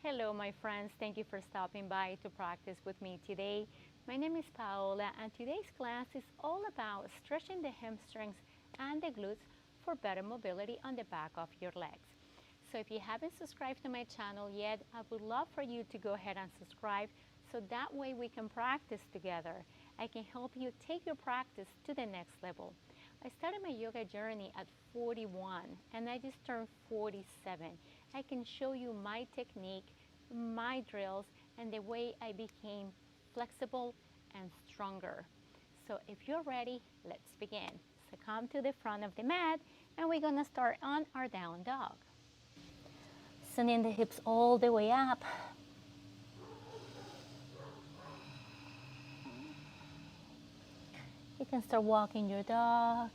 Hello, my friends. Thank you for stopping by to practice with me today. My name is Paola, and today's class is all about stretching the hamstrings and the glutes for better mobility on the back of your legs. So if you haven't subscribed to my channel yet, I would love for you to go ahead and subscribe so that way we can practice together. I can help you take your practice to the next level. I started my yoga journey at 41 and I just turned 47. I can show you my technique, my drills, and the way I became flexible and stronger. So if you're ready, let's begin. So come to the front of the mat and we're gonna start on our down dog. Sending the hips all the way up. You can start walking your dog,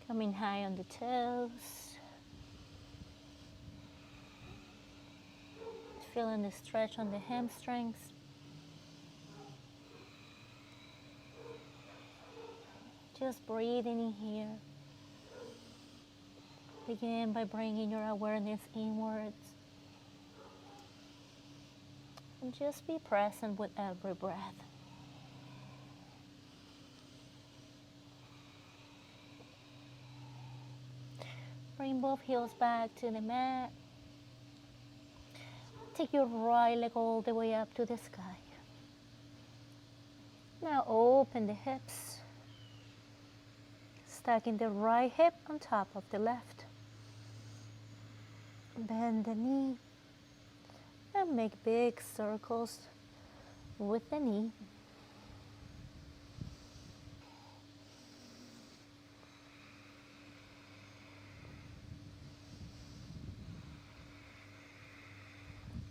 coming high on the toes, feeling the stretch on the hamstrings. Just breathing in here. Begin by bringing your awareness inwards. And just be present with every breath. Bring both heels back to the mat. Take your right leg all the way up to the sky. Now open the hips. Stacking the right hip on top of the left. Bend the knee and make big circles with the knee.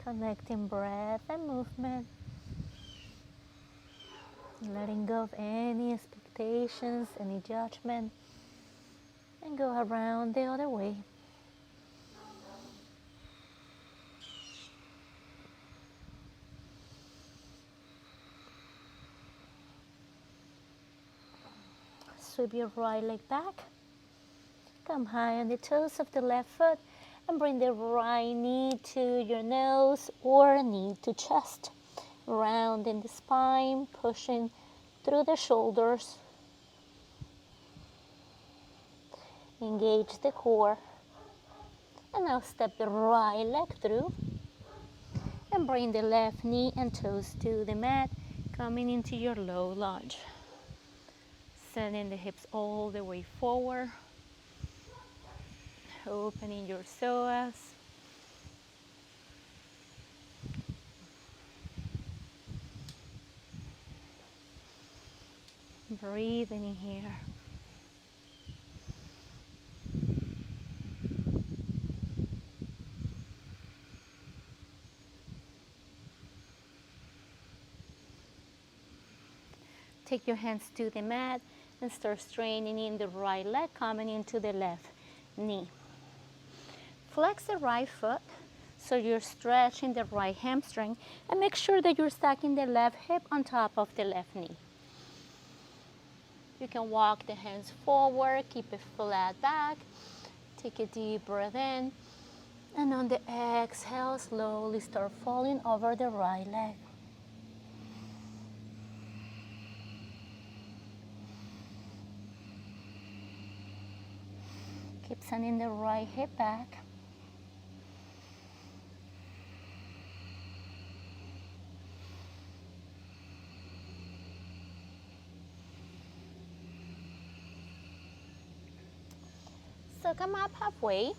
Connecting breath and movement. Letting go of any expectations, any judgment, and go around the other way. Sweep your right leg back. Come high on the toes of the left foot and bring the right knee to your nose or knee to chest. Rounding the spine, pushing through the shoulders. Engage the core. And now step the right leg through and bring the left knee and toes to the mat, coming into your low lunge. Sending the hips all the way forward. Opening your psoas. Breathing in here. Take your hands to the mat and start straining in the right leg, coming into the left knee. Flex the right foot so you're stretching the right hamstring, and make sure that you're stacking the left hip on top of the left knee. You can walk the hands forward, keep it flat back. Take a deep breath in, and on the exhale, slowly start falling over the right leg. Keep sending the right hip back. So come up halfway,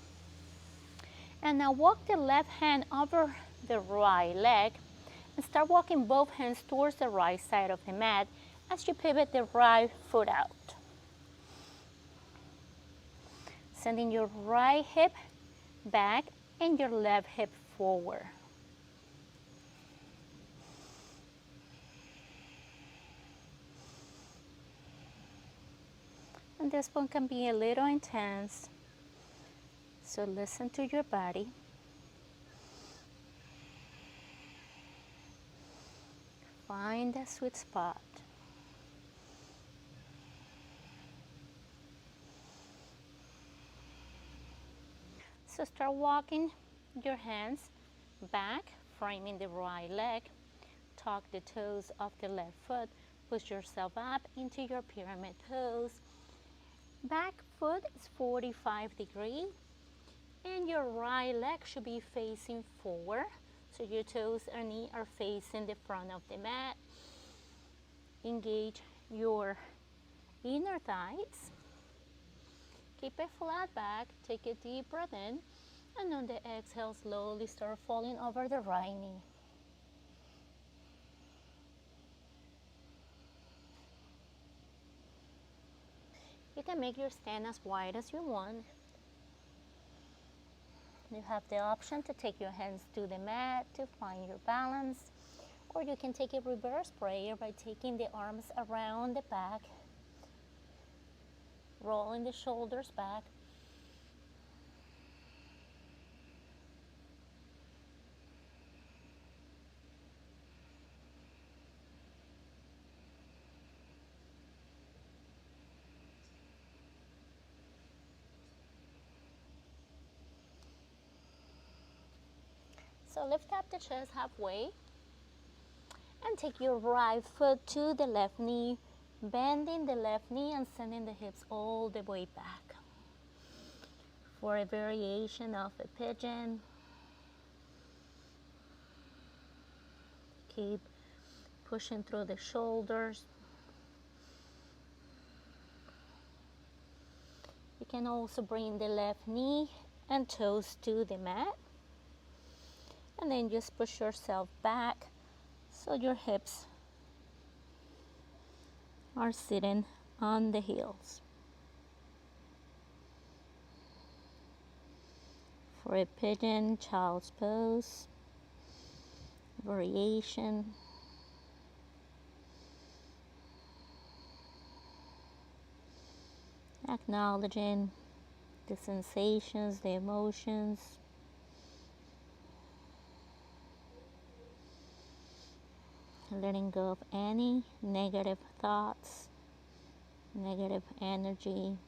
and now walk the left hand over the right leg and start walking both hands towards the right side of the mat as you pivot the right foot out. Sending your right hip back and your left hip forward. And this one can be a little intense, so listen to your body. Find that sweet spot. So start walking Your hands back, framing the right leg. Tuck the toes of the left foot. Push yourself up into your pyramid pose. Back foot is 45 degrees, and your right leg should be facing forward. So your toes and knee are facing the front of the mat. Engage your inner thighs. Keep a flat back. Take a deep breath in. And on the exhale, slowly start falling over the right knee. You can make your stand as wide as you want. You have the option to take your hands to the mat to find your balance, or you can take a reverse prayer by taking the arms around the back, rolling the shoulders back. So lift up the chest halfway and take your right foot to the left knee, bending the left knee and sending the hips all the way back. For a variation of a pigeon, keep pushing through the shoulders. You can also bring the left knee and toes to the mat. And then just push yourself back so your hips are sitting on the heels. For a pigeon, child's pose, variation. Acknowledging the sensations, the emotions. Letting go of any negative thoughts, negative energy.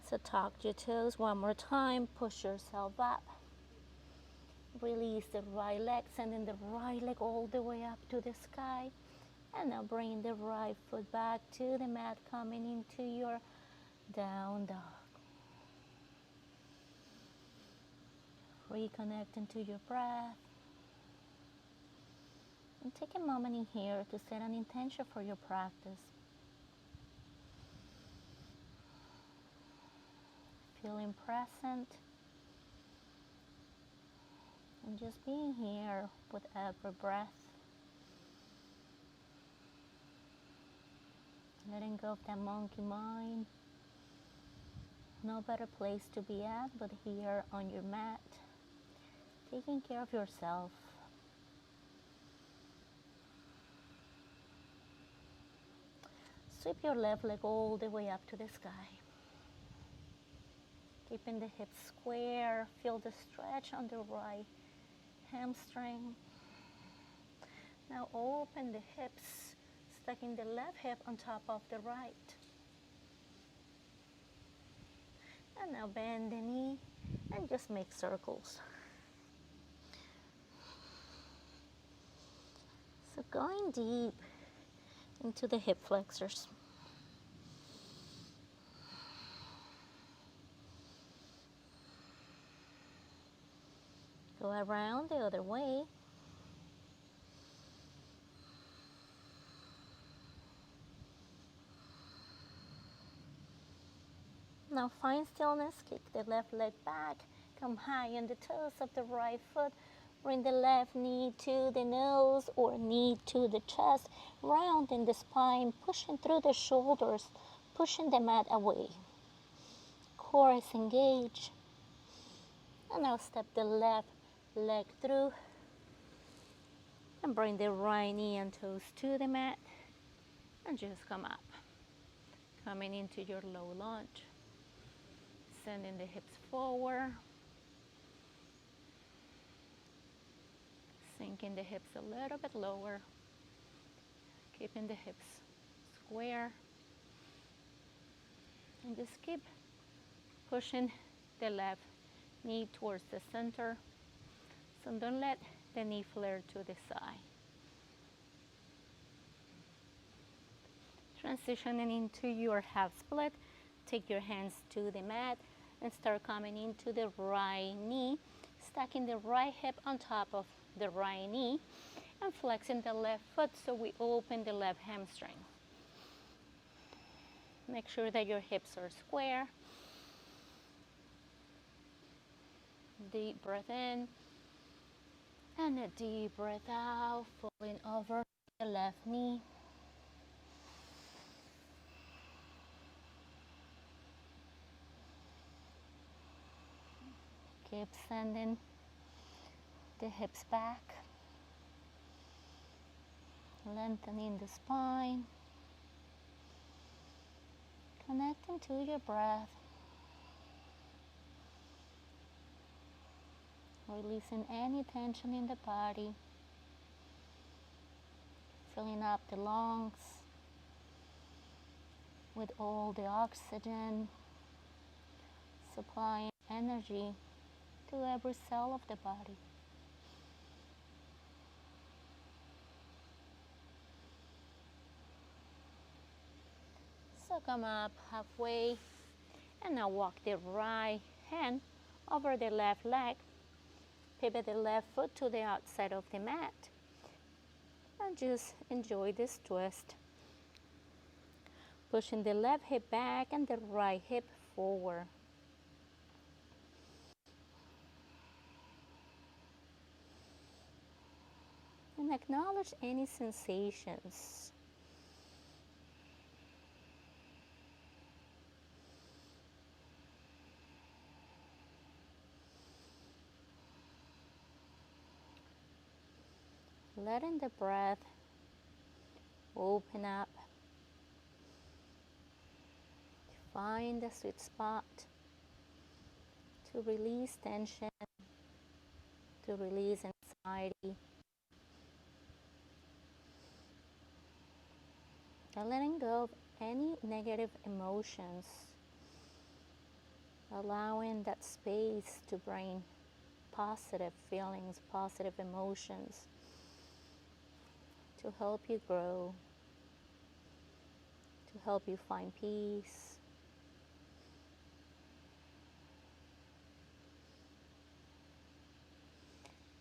So tuck your toes one more time, push yourself up. Release the right leg, sending the right leg all the way up to the sky. And now bring the right foot back to the mat, coming into your down dog. Reconnecting to your breath. And take a moment in here to set an intention for your practice. Feeling present. And just being here with every breath. Letting go of that monkey mind. No better place to be at but here on your mat. Taking care of yourself. Sweep your left leg all the way up to the sky. Keeping the hips square. Feel the stretch on the right hamstring. Now open the hips, stacking the left hip on top of the right. And now bend the knee and just make circles. So going deep into the hip flexors. Go around the other way. Now find stillness, kick the left leg back, come high on the toes of the right foot, bring the left knee to the nose or knee to the chest, rounding the spine, pushing through the shoulders, pushing the mat away. Core is engaged. And now step the left leg through and bring the right knee and toes to the mat and just come up. Coming into your low lunge. Sending the hips forward. Sinking the hips a little bit lower. Keeping the hips square. And just keep pushing the left knee towards the center. So don't let the knee flare to the side. Transitioning into your half split, take your hands to the mat and start coming into the right knee, stacking the right hip on top of the right knee and flexing the left foot so we open the left hamstring. Make sure that your hips are square. Deep breath in and a deep breath out, falling over the left knee. Keep sending the hips back, lengthening the spine, connecting to your breath, releasing any tension in the body, filling up the lungs with all the oxygen, supplying energy to every cell of the body. So come up halfway and now walk the right hand over the left leg. Pivot the left foot to the outside of the mat and just enjoy this twist. Pushing the left hip back and the right hip forward. And acknowledge any sensations. Letting the breath open up. Find the sweet spot to release tension, to release anxiety. And letting go of any negative emotions. Allowing that space to bring positive feelings, positive emotions to help you grow, to help you find peace.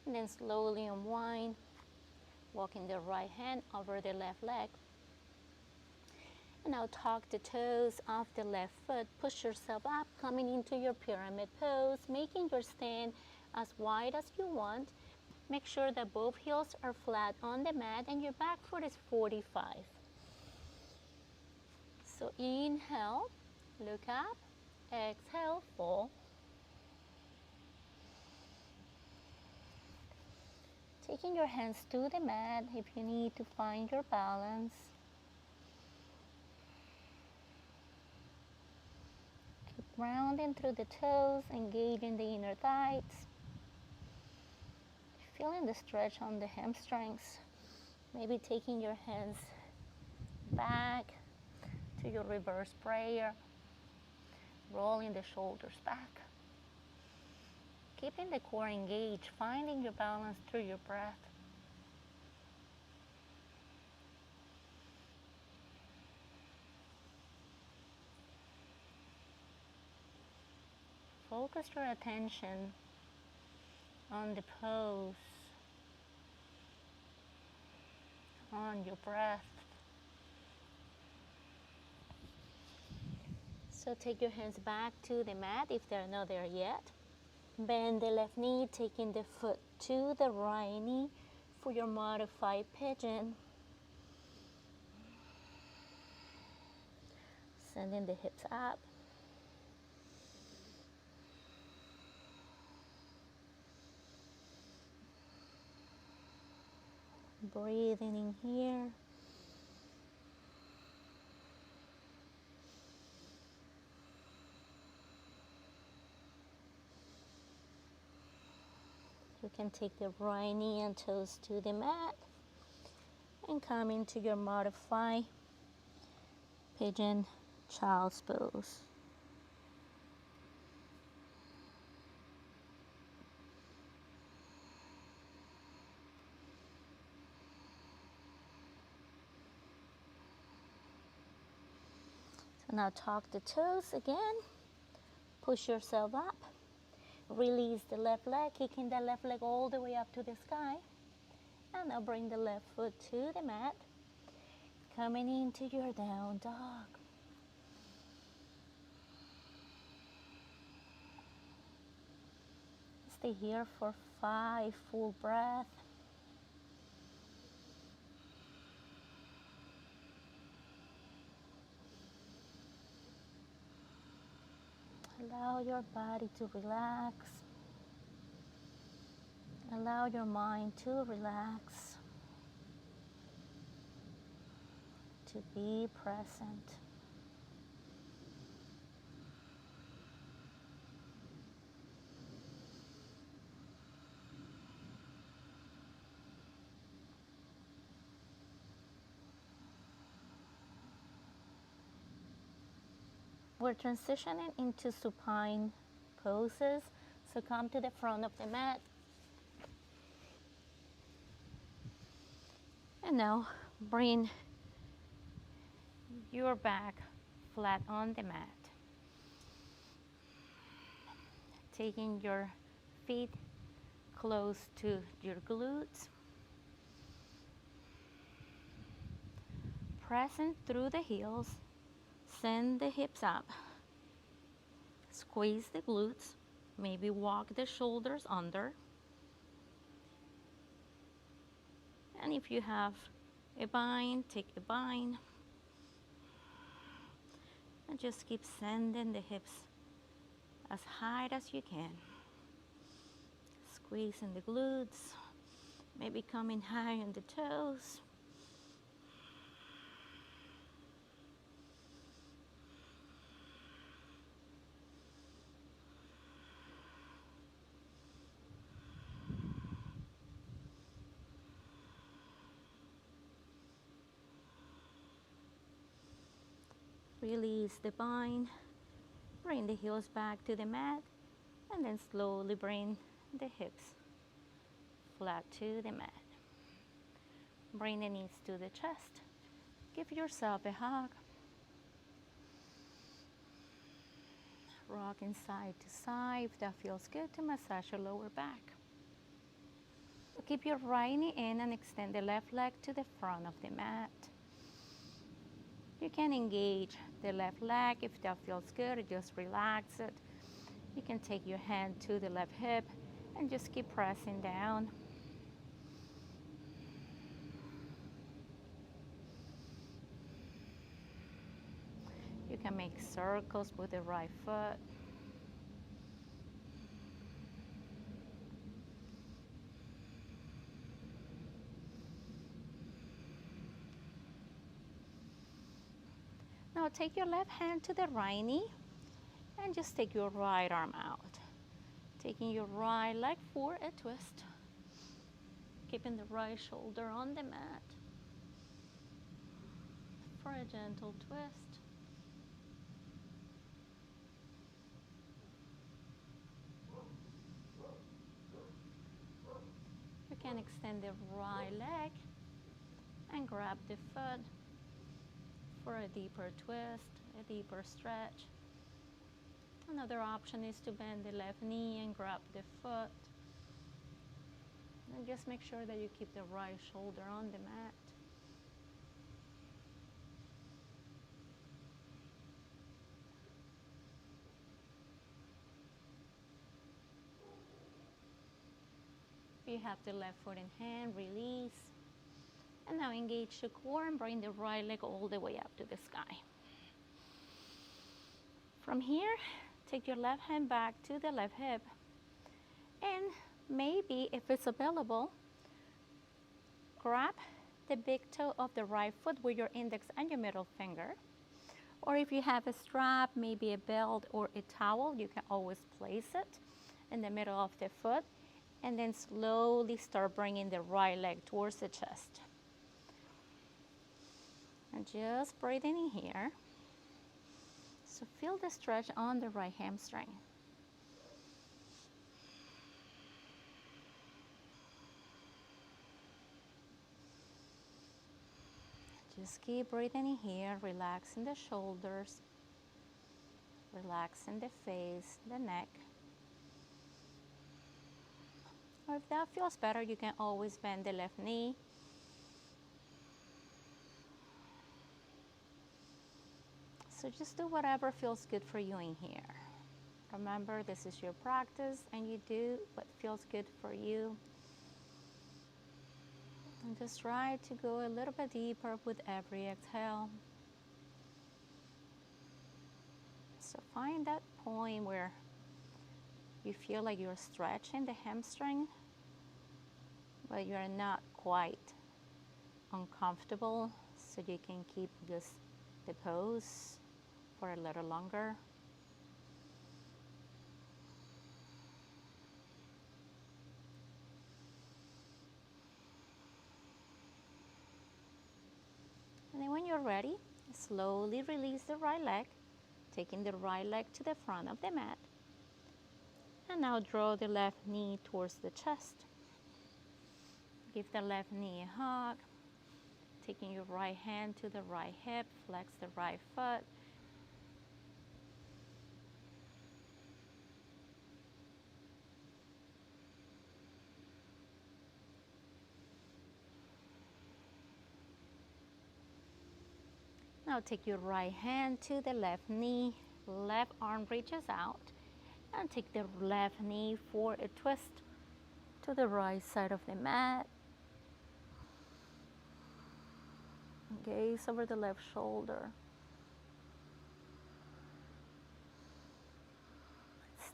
And then slowly unwind, walking the right hand over the left leg. And now tuck the toes off the left foot. Push yourself up, coming into your pyramid pose, making your stand as wide as you want. Make sure that both heels are flat on the mat and your back foot is 45. So inhale, look up, exhale, fall. Taking your hands to the mat if you need to find your balance. Keep rounding through the toes, engaging the inner thighs. Feeling the stretch on the hamstrings. Maybe taking your hands back to your reverse prayer. Rolling the shoulders back. Keeping the core engaged, finding your balance through your breath. Focus your attention on the pose, on your breath. So take your hands back to the mat if they're not there yet. Bend the left knee, taking the foot to the right knee for your modified pigeon. Sending the hips up. Breathing in here. You can take the right knee and toes to the mat and come into your modified pigeon child's pose. Now tuck the toes again. Push yourself up. Release the left leg, kicking the left leg all the way up to the sky. And now bring the left foot to the mat. Coming into your down dog. Stay here for 5 full breaths. Allow your body to relax. Allow your mind to relax. To be present. We're transitioning into supine poses. So come to the front of the mat. And now bring your back flat on the mat. Taking your feet close to your glutes. Pressing through the heels. Send the hips up. Squeeze the glutes. Maybe walk the shoulders under. And if you have a bind, take a bind. And just keep sending the hips as high as you can. Squeezing the glutes. Maybe coming high on the toes. Release the bind, bring the heels back to the mat, and then slowly bring the hips flat to the mat. Bring the knees to the chest. Give yourself a hug. Rocking side to side if that feels good to massage your lower back. Keep your right knee in and extend the left leg to the front of the mat. You can engage the left leg if that feels good, just relax it. You can take your hand to the left hip and just keep pressing down. You can make circles with the right foot. Now take your left hand to the right knee and just take your right arm out. Taking your right leg for a twist. Keeping the right shoulder on the mat for a gentle twist. You can extend the right leg and grab the foot for a deeper twist, a deeper stretch. Another option is to bend the left knee and grab the foot. And just make sure that you keep the right shoulder on the mat. If you have the left foot in hand, release. And now engage the core and bring the right leg all the way up to the sky. From here, take your left hand back to the left hip. And maybe, if it's available, grab the big toe of the right foot with your index and your middle finger. Or if you have a strap, maybe a belt or a towel, you can always place it in the middle of the foot. And then slowly start bringing the right leg towards the chest. And just breathing in here. So feel the stretch on the right hamstring. Just keep breathing in here, relaxing the shoulders, Relaxing the face, the neck. Or if that feels better, you can always bend the left knee. So just do whatever feels good for you in here. Remember, this is your practice and you do what feels good for you. And just try to go a little bit deeper with every exhale. So find that point where you feel like you're stretching the hamstring, but you're not quite uncomfortable, so you can keep just the pose for a little longer. And then when you're ready, slowly release the right leg, taking the right leg to the front of the mat. And now draw the left knee towards the chest. Give the left knee a hug, taking your right hand to the right hip, flex the right foot. Now take your right hand to the left knee, left arm reaches out, and take the left knee for a twist to the right side of the mat. Gaze over the left shoulder.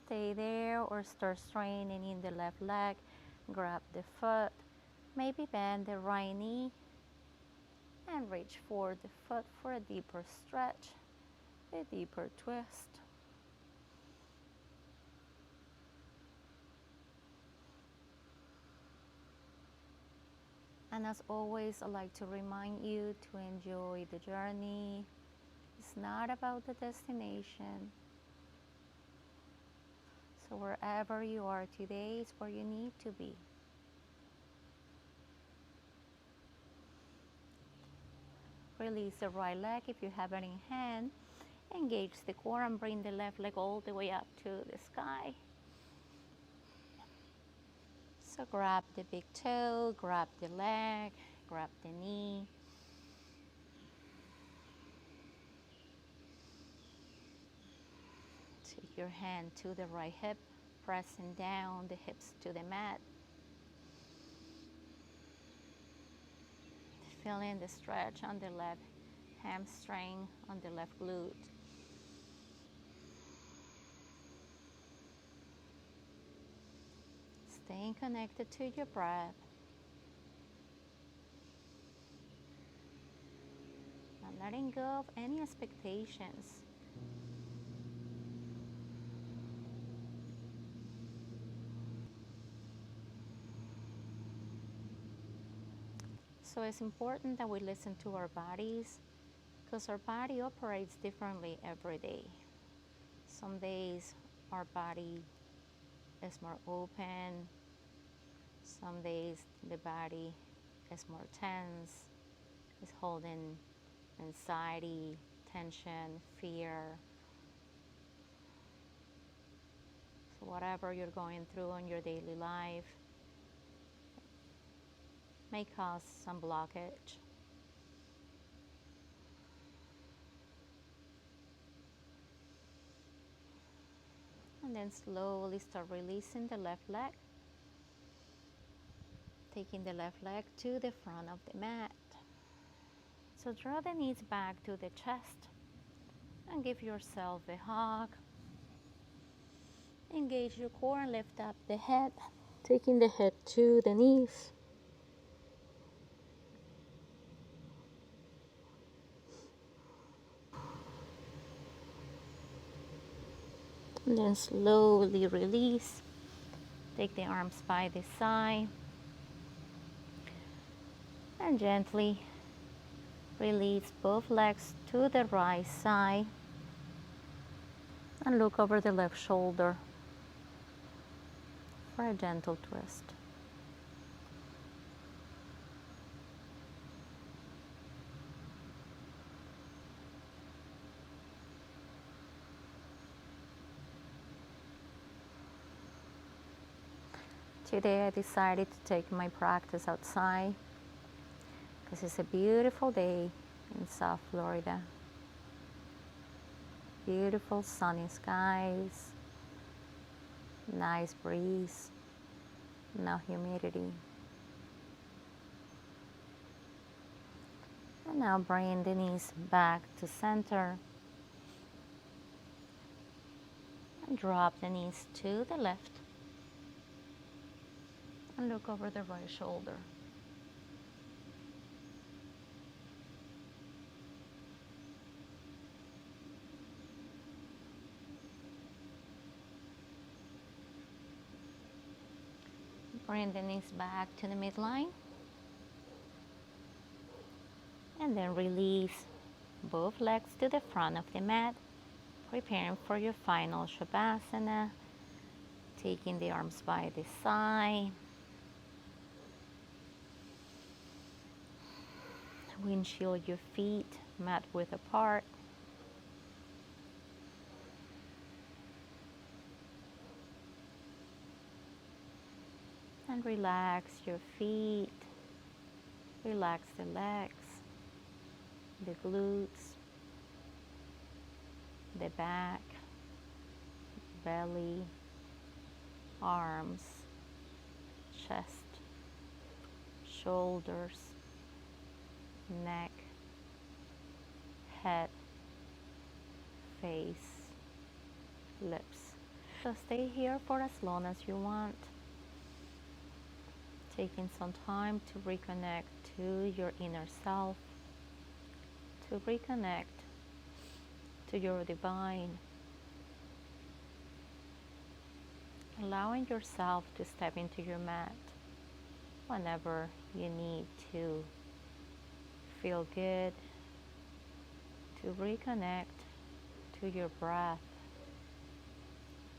Stay there or start straining in the left leg. Grab the foot, maybe bend the right knee, and reach for the foot for a deeper stretch, a deeper twist. And as always, I like to remind you to enjoy the journey. It's not about the destination. So wherever you are today is where you need to be. Release the right leg if you have it in hand. Engage the core and bring the left leg all the way up to the sky. So grab the big toe, grab the leg, grab the knee. Take your hand to the right hip, pressing down the hips to the mat. Feeling the stretch on the left hamstring, on the left glute. Staying connected to your breath. And letting go of any expectations. So it's important that we listen to our bodies because our body operates differently every day. Some days our body is more open. Some days the body is more tense, is holding anxiety, tension, fear. So whatever you're going through in your daily life may cause some blockage. And then slowly start releasing the left leg, taking the left leg to the front of the mat. So draw the knees back to the chest and give yourself a hug. Engage your core and lift up the head, taking the head to the knees. And then slowly release. Take the arms by the side and gently release both legs to the right side and look over the left shoulder for a gentle twist. Today I decided to take my practice outside because it's a beautiful day in South Florida. Beautiful sunny skies, nice breeze, no humidity. And now bring the knees back to center. And drop the knees to the left. And look over the right shoulder. Bring the knees back to the midline. And then release both legs to the front of the mat, preparing for your final Shavasana. Taking the arms by the side. Windshield your feet mat width apart. And relax your feet. Relax the legs, the glutes, the back, belly, arms, chest, shoulders, neck, head, face, lips. So stay here for as long as you want. Taking some time to reconnect to your inner self, to reconnect to your divine. Allowing yourself to step into your mat whenever you need to feel good, to reconnect to your breath,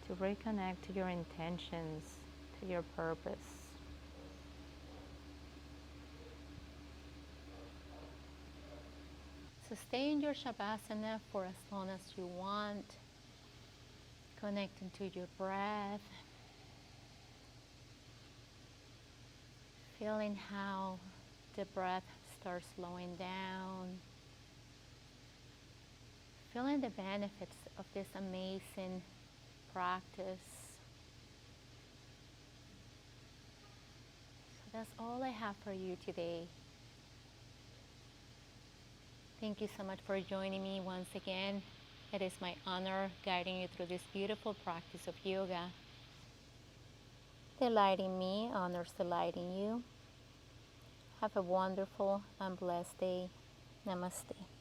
to reconnect to your intentions, to your purpose. So stay in your Shavasana for as long as you want, connecting to your breath, feeling how the breath starts slowing down, feeling the benefits of this amazing practice. So that's all I have for you today. Thank you so much for joining me once again. It is my honor guiding you through this beautiful practice of yoga. Delighting me honors delighting you. Have a wonderful and blessed day. Namaste.